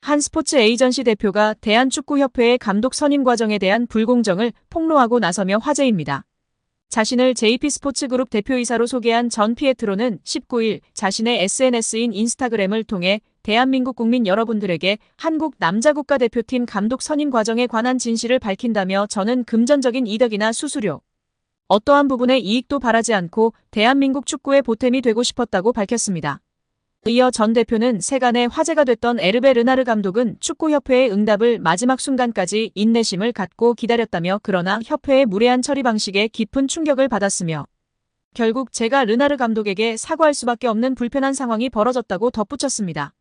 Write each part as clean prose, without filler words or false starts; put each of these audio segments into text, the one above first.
한 스포츠 에이전시 대표가 대한축구협회의 감독 선임 과정에 대한 불공정을 폭로하고 나서며 화제입니다. 자신을 JP스포츠그룹 대표이사로 소개한 전 피에트로는 19일 자신의 SNS인 인스타그램을 통해 대한민국 국민 여러분들에게 한국 남자국가대표팀 감독 선임 과정에 관한 진실을 밝힌다며 저는 금전적인 이득이나 수수료, 어떠한 부분의 이익도 바라지 않고 대한민국 축구의 보탬이 되고 싶었다고 밝혔습니다. 이어 전 대표는 세간의 화제가 됐던 에르베 르나르 감독은 축구협회의 응답을 마지막 순간까지 인내심을 갖고 기다렸다며 그러나 협회의 무례한 처리 방식에 깊은 충격을 받았으며 결국 제가 르나르 감독에게 사과할 수밖에 없는 불편한 상황이 벌어졌다고 덧붙였습니다.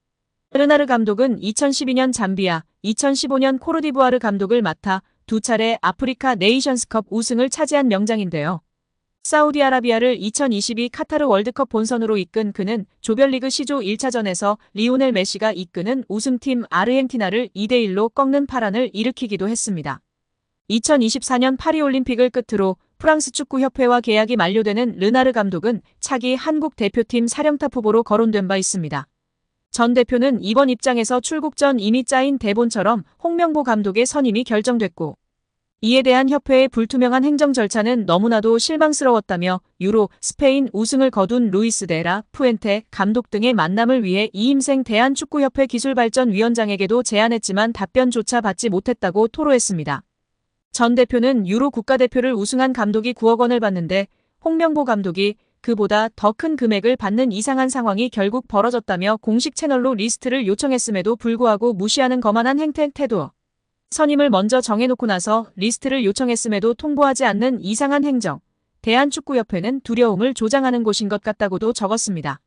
르나르 감독은 2012년 잠비아, 2015년 코르디부아르 감독을 맡아 두 차례 아프리카 네이션스컵 우승을 차지한 명장인데요. 사우디아라비아를 2022 카타르 월드컵 본선으로 이끈 그는 조별리그 C조 1차전에서 리오넬 메시가 이끄는 우승팀 아르헨티나를 2대1로 꺾는 파란을 일으키기도 했습니다. 2024년 파리올림픽을 끝으로 프랑스 축구협회와 계약이 만료되는 르나르 감독은 차기 한국 대표팀 사령탑 후보로 거론된 바 있습니다. 전 대표는 이번 입장에서 출국 전 이미 짜인 대본처럼 홍명보 감독의 선임이 결정됐고 이에 대한 협회의 불투명한 행정 절차는 너무나도 실망스러웠다며 유로, 스페인 우승을 거둔 루이스 데라 푸엔테 감독 등의 만남을 위해 이임생 대한축구협회 기술발전위원장에게도 제안했지만 답변조차 받지 못했다고 토로했습니다. 전 대표는 유로 국가대표를 우승한 감독이 9억 원을 받는데 홍명보 감독이 그보다 더 큰 금액을 받는 이상한 상황이 결국 벌어졌다며 공식 채널로 리스트를 요청했음에도 불구하고 무시하는 거만한 태도. 선임을 먼저 정해놓고 나서 리스트를 요청했음에도 통보하지 않는 이상한 행정. 대한축구협회는 두려움을 조장하는 곳인 것 같다고도 적었습니다.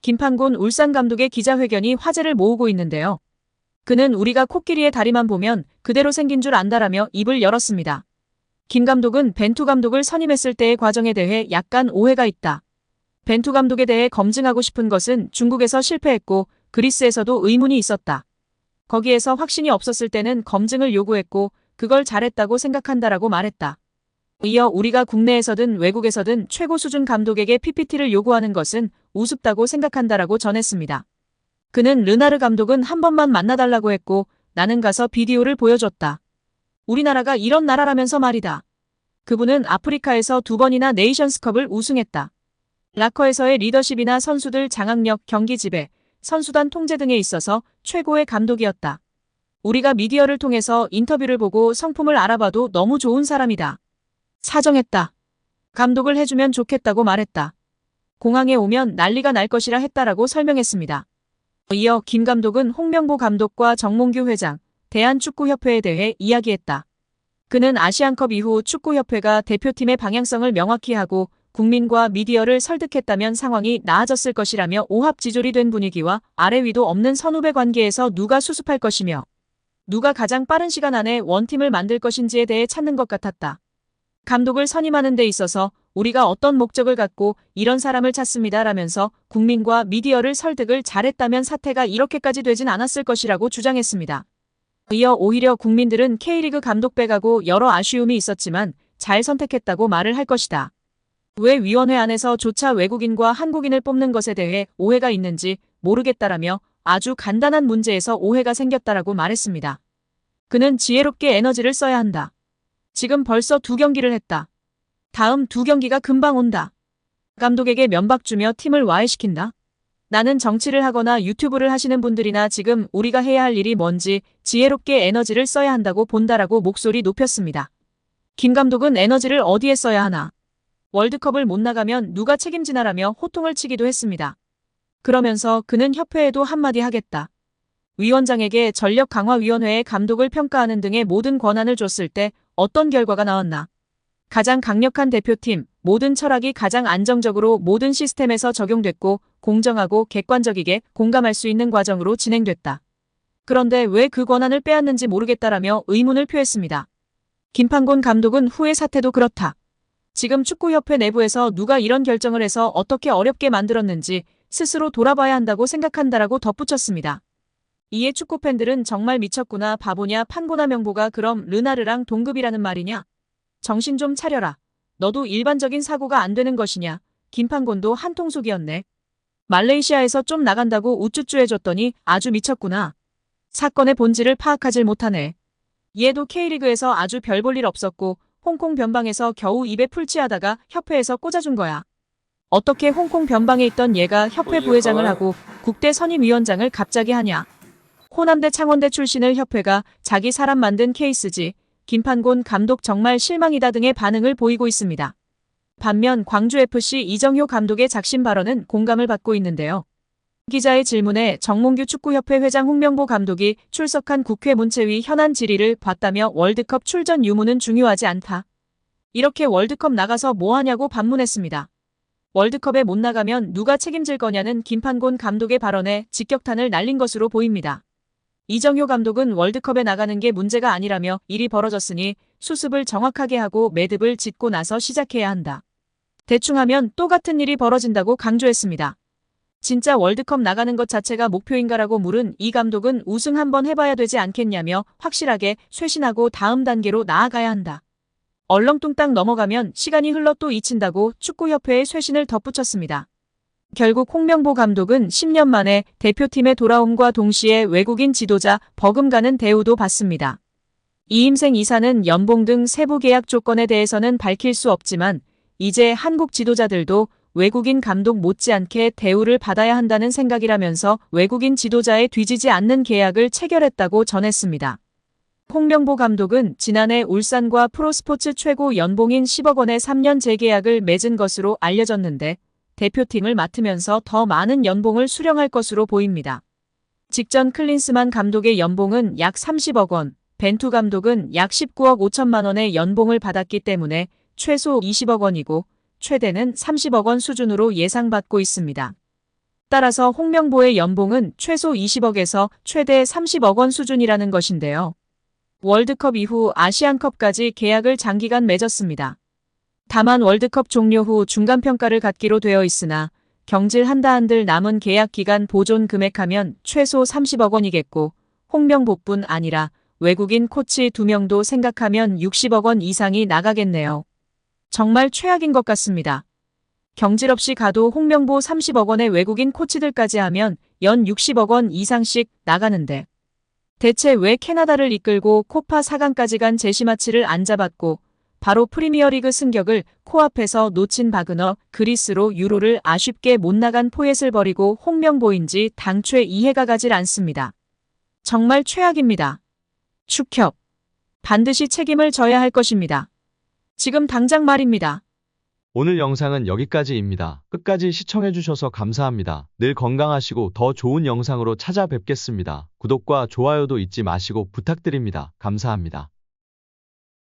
김판곤 울산 감독의 기자회견이 화제를 모으고 있는데요. 그는 우리가 코끼리의 다리만 보면 그대로 생긴 줄 안다라며 입을 열었습니다. 김 감독은 벤투 감독을 선임했을 때의 과정에 대해 약간 오해가 있다. 벤투 감독에 대해 검증하고 싶은 것은 중국에서 실패했고 그리스에서도 의문이 있었다. 거기에서 확신이 없었을 때는 검증을 요구했고 그걸 잘했다고 생각한다라고 말했다. 이어 우리가 국내에서든 외국에서든 최고 수준 감독에게 PPT를 요구하는 것은 우습다고 생각한다라고 전했습니다. 그는 르나르 감독은 한 번만 만나달라고 했고 나는 가서 비디오를 보여줬다. 우리나라가 이런 나라라면서 말이다. 그분은 아프리카에서 2번이나 네이션스컵을 우승했다. 라커에서의 리더십이나 선수들 장악력, 경기 지배, 선수단 통제 등에 있어서 최고의 감독이었다. 우리가 미디어를 통해서 인터뷰를 보고 성품을 알아봐도 너무 좋은 사람이다. 사정했다. 감독을 해주면 좋겠다고 말했다. 공항에 오면 난리가 날 것이라 했다라고 설명했습니다. 이어 김 감독은 홍명보 감독과 정몽규 회장, 대한축구협회에 대해 이야기했다. 그는 아시안컵 이후 축구협회가 대표팀의 방향성을 명확히 하고 국민과 미디어를 설득했다면 상황이 나아졌을 것이라며 오합지졸이 된 분위기와 아래 위도 없는 선후배 관계에서 누가 수습할 것이며 누가 가장 빠른 시간 안에 원팀을 만들 것인지에 대해 찾는 것 같았다. 감독을 선임하는 데 있어서 우리가 어떤 목적을 갖고 이런 사람을 찾습니다라면서 국민과 미디어를 설득을 잘했다면 사태가 이렇게까지 되진 않았을 것이라고 주장했습니다. 이어 오히려 국민들은 K리그 감독 빼가고 여러 아쉬움이 있었지만 잘 선택했다고 말을 할 것이다. 왜 위원회 안에서조차 외국인과 한국인을 뽑는 것에 대해 오해가 있는지 모르겠다라며 아주 간단한 문제에서 오해가 생겼다라고 말했습니다. 그는 지혜롭게 에너지를 써야 한다. 지금 벌써 2경기를 했다. 다음 2경기가 금방 온다. 감독에게 면박 주며 팀을 와해시킨다. 나는 정치를 하거나 유튜브를 하시는 분들이나 지금 우리가 해야 할 일이 뭔지 지혜롭게 에너지를 써야 한다고 본다라고 목소리 높였습니다. 김 감독은 에너지를 어디에 써야 하나? 월드컵을 못 나가면 누가 책임지나라며 호통을 치기도 했습니다. 그러면서 그는 협회에도 한마디 하겠다. 위원장에게 전력강화위원회의 감독을 평가하는 등의 모든 권한을 줬을 때 어떤 결과가 나왔나? 가장 강력한 대표팀, 모든 철학이 가장 안정적으로 모든 시스템에서 적용됐고 공정하고 객관적이게 공감할 수 있는 과정으로 진행됐다. 그런데 왜 그 권한을 빼앗는지 모르겠다라며 의문을 표했습니다. 김판곤 감독은 후의 사태도 그렇다. 지금 축구협회 내부에서 누가 이런 결정을 해서 어떻게 어렵게 만들었는지 스스로 돌아봐야 한다고 생각한다라고 덧붙였습니다. 이에 축구팬들은 정말 미쳤구나, 바보냐, 판고나 명보가 그럼 르나르랑 동급이라는 말이냐? 정신 좀 차려라. 너도 일반적인 사고가 안 되는 것이냐? 김판곤도 한통속이었네. 말레이시아에서 좀 나간다고 우쭈쭈 해줬더니 아주 미쳤구나. 사건의 본질을 파악하질 못하네. 얘도 K리그에서 아주 별 볼 일 없었고 홍콩 변방에서 겨우 입에 풀칠하다가 협회에서 꽂아준 거야. 어떻게 홍콩 변방에 있던 얘가 협회 부회장을 하고 국대 선임위원장을 갑자기 하냐. 호남대 창원대 출신을 협회가 자기 사람 만든 케이스지. 김판곤 감독 정말 실망이다 등의 반응을 보이고 있습니다. 반면 광주FC 이정효 감독의 작심 발언은 공감을 받고 있는데요. 기자의 질문에 정몽규 축구협회 회장 홍명보 감독이 출석한 국회 문체위 현안 질의를 봤다며 월드컵 출전 유무는 중요하지 않다. 이렇게 월드컵 나가서 뭐하냐고 반문했습니다. 월드컵에 못 나가면 누가 책임질 거냐는 김판곤 감독의 발언에 직격탄을 날린 것으로 보입니다. 이정효 감독은 월드컵에 나가는 게 문제가 아니라며 일이 벌어졌으니 수습을 정확하게 하고 매듭을 짓고 나서 시작해야 한다. 대충 하면 또 같은 일이 벌어진다고 강조했습니다. 진짜 월드컵 나가는 것 자체가 목표인가라고 물은 이 감독은 우승 한번 해봐야 되지 않겠냐며 확실하게 쇄신하고 다음 단계로 나아가야 한다. 얼렁뚱땅 넘어가면 시간이 흘러 또 잊힌다고 축구협회의 쇄신을 덧붙였습니다. 결국 홍명보 감독은 10년 만에 대표팀에 돌아옴과 동시에 외국인 지도자 버금가는 대우도 받습니다. 이임생 이사는 연봉 등 세부 계약 조건에 대해서는 밝힐 수 없지만 이제 한국 지도자들도 외국인 감독 못지않게 대우를 받아야 한다는 생각이라면서 외국인 지도자에 뒤지지 않는 계약을 체결했다고 전했습니다. 홍명보 감독은 지난해 울산과 프로스포츠 최고 연봉인 10억 원의 3년 재계약을 맺은 것으로 알려졌는데 대표팀을 맡으면서 더 많은 연봉을 수령할 것으로 보입니다. 직전 클린스만 감독의 연봉은 약 30억 원, 벤투 감독은 약 19억 5천만 원의 연봉을 받았기 때문에 최소 20억 원이고 최대는 30억 원 수준으로 예상받고 있습니다. 따라서 홍명보의 연봉은 최소 20억에서 최대 30억 원 수준이라는 것인데요. 월드컵 이후 아시안컵까지 계약을 장기간 맺었습니다. 다만 월드컵 종료 후 중간평가를 갖기로 되어 있으나 경질한다 한들 남은 계약 기간 보존 금액하면 최소 30억 원이겠고 홍명보뿐 아니라 외국인 코치 2명도 생각하면 60억 원 이상이 나가겠네요. 정말 최악인 것 같습니다. 경질 없이 가도 홍명보 30억 원의 외국인 코치들까지 하면 연 60억 원 이상씩 나가는데 대체 왜 캐나다를 이끌고 코파 4강까지 간 제시마치를 안 잡았고 바로 프리미어리그 승격을 코앞에서 놓친 바그너 그리스로 유로를 아쉽게 못 나간 포엣을 버리고 홍명보인지 당최 이해가 가질 않습니다. 정말 최악입니다. 축협. 반드시 책임을 져야 할 것입니다. 지금 당장 말입니다. 오늘 영상은 여기까지입니다. 끝까지 시청해주셔서 감사합니다. 늘 건강하시고 더 좋은 영상으로 찾아뵙겠습니다. 구독과 좋아요도 잊지 마시고 부탁드립니다. 감사합니다.